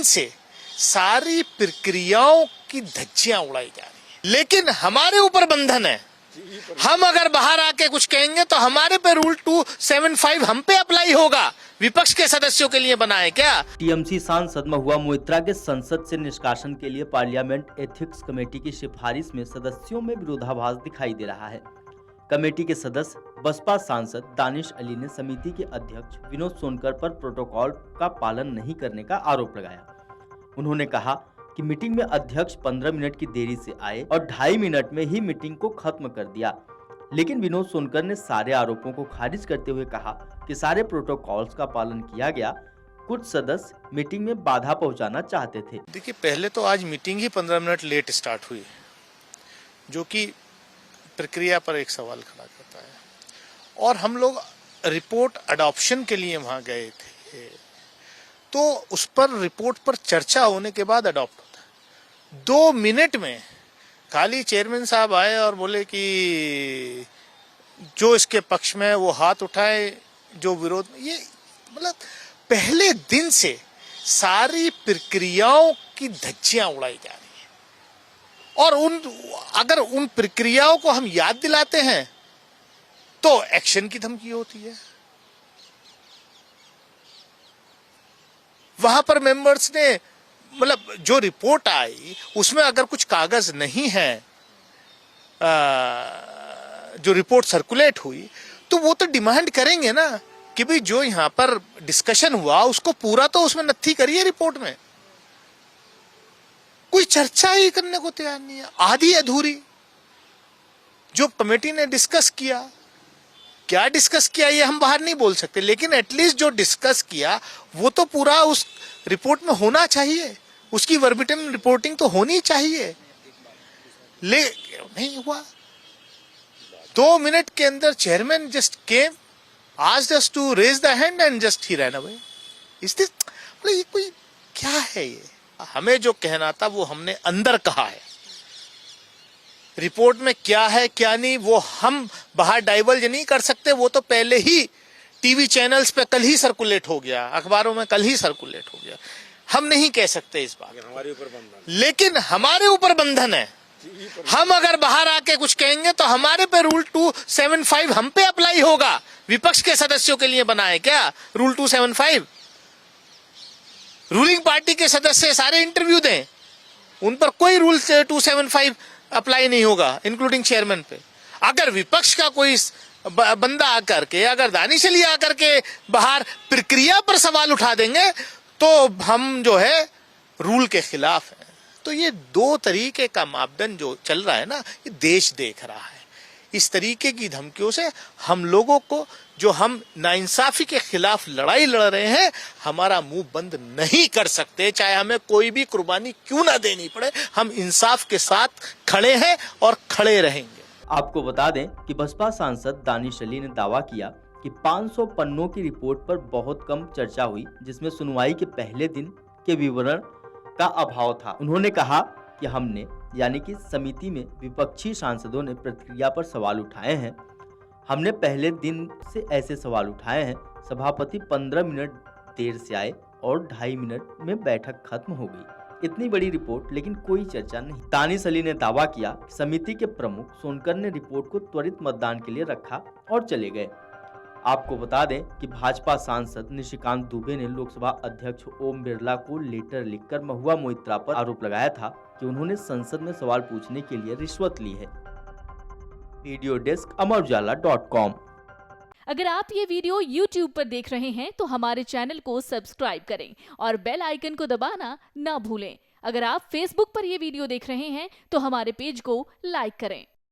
से सारी प्रक्रियाओं की धज्जियां उड़ाई जा रही है, लेकिन हमारे ऊपर बंधन है। हम अगर बाहर आके कुछ कहेंगे तो हमारे पे रूल 275 हम पे अप्लाई होगा। विपक्ष के सदस्यों के लिए बना है क्या? टीएमसी सांसद महुआ मोइत्रा के संसद से निष्कासन के लिए पार्लियामेंट एथिक्स कमेटी की सिफारिश में सदस्यों में विरोधाभास दिखाई दे रहा है। कमेटी के सदस्य बसपा सांसद दानिश अली ने समिति के अध्यक्ष विनोद सोनकर पर प्रोटोकॉल का पालन नहीं करने का आरोप लगाया। उन्होंने कहा कि मीटिंग में अध्यक्ष 15 मिनट की देरी से आए और 2.5 मिनट में ही मीटिंग को खत्म कर दिया। लेकिन विनोद सोनकर ने सारे आरोपों को खारिज करते हुए कहा कि सारे प्रोटोकॉल्स का पालन किया गया। कुछ सदस्य मीटिंग में बाधा पहुंचाना चाहते थे। देखिए, पहले तो आज मीटिंग ही 15 मिनट लेट स्टार्ट हुई, जो कि प्रक्रिया पर एक सवाल खड़ा करता है। और हम लोग रिपोर्ट अडॉप्शन के लिए वहां गए थे, तो उस पर रिपोर्ट पर चर्चा होने के बाद अडॉप्ट होता है। 2 मिनट में खाली चेयरमैन साहब आए और बोले कि जो इसके पक्ष में वो हाथ उठाए, जो विरोध में, ये मतलब पहले दिन से सारी प्रक्रियाओं की धज्जियां उड़ाई जा रही है। और अगर उन प्रक्रियाओं को हम याद दिलाते हैं तो एक्शन की धमकी होती है। वहां पर मेंबर्स ने मतलब जो रिपोर्ट आई उसमें अगर कुछ कागज नहीं है, जो रिपोर्ट सर्कुलेट हुई, तो वो तो डिमांड करेंगे ना कि भाई जो यहां पर डिस्कशन हुआ उसको पूरा तो उसमें नथी करिए रिपोर्ट में। कोई चर्चा ही करने को तैयार नहीं है, आधी अधूरी। जो कमेटी ने डिस्कस किया, क्या डिस्कस किया ये हम बाहर नहीं बोल सकते, लेकिन एटलीस्ट जो डिस्कस किया वो तो पूरा उस रिपोर्ट में होना चाहिए, उसकी वर्बिटम रिपोर्टिंग तो होनी चाहिए। ले नहीं हुआ। 2 मिनट के अंदर chairman just came, asked us to raise the hand and just he ran away. इस दिस मतलब ये कोई क्या है? ये हमें जो कहना था वो हमने अंदर कहा है। रिपोर्ट में क्या है क्या नहीं वो हम बाहर डाइवर्ज नहीं कर सकते। वो तो पहले ही टीवी चैनल्स पे कल ही सर्कुलेट हो गया, अखबारों में कल ही सर्कुलेट हो गया। हम नहीं कह सकते इस बात, हमारे ऊपर बंधन, लेकिन हमारे ऊपर बंधन है। हम अगर बाहर आके कुछ कहेंगे तो हमारे पे रूल 275 हम पे अप्लाई होगा। विपक्ष के सदस्यों के लिए बना है क्या रूल 275? रूलिंग पार्टी के सदस्य सारे इंटरव्यू दें, उन पर कोई रूल 275 अप्लाई नहीं होगा, इंक्लूडिंग चेयरमैन पे। अगर विपक्ष का कोई बंदा आकर के, अगर दानिश अली आकर के बाहर प्रक्रिया पर सवाल उठा देंगे तो हम जो है रूल के खिलाफ हैं। तो ये 2 तरीके का मापदंड जो चल रहा है ना, ये देश देख रहा है। इस तरीके की धमकियों से हम लोगों को, जो हम नाइंसाफी के खिलाफ लड़ाई लड़ रहे हैं, हमारा मुंह बंद नहीं कर सकते, चाहे हमें कोई भी कुर्बानी क्यों ना देनी पड़े। हम इंसाफ के साथ खड़े हैं और खड़े रहेंगे। आपको बता दें कि बसपा सांसद दानिश अली ने दावा किया कि 500 पन्नों की रिपोर्ट पर बहुत कम चर्चा हुई, जिसमें सुनवाई के पहले दिन के विवरण का अभाव था। उन्होंने कहा कि हमने यानी कि समिति में विपक्षी सांसदों ने प्रक्रिया पर सवाल उठाए हैं। हमने पहले दिन से ऐसे सवाल उठाए हैं। सभापति 15 मिनट देर से आए और 2.5 मिनट में बैठक खत्म हो गई। इतनी बड़ी रिपोर्ट लेकिन कोई चर्चा नहीं। दानिश अली ने दावा किया कि समिति के प्रमुख सोनकर ने रिपोर्ट को त्वरित मतदान के लिए रखा और चले गए। आपको बता दें कि भाजपा सांसद निशिकांत दुबे ने लोकसभा अध्यक्ष ओम बिरला को लेटर लिखकर महुआ मोइत्रा पर आरोप लगाया था कि उन्होंने संसद में सवाल पूछने के लिए रिश्वत ली है। वीडियो डेस्क अमरउजाला.com। अगर आप ये वीडियो YouTube पर देख रहे हैं तो हमारे चैनल को सब्सक्राइब करें और बेल आइकन को दबाना ना भूलें। अगर आप Facebook पर ये वीडियो देख रहे हैं तो हमारे पेज को लाइक करें।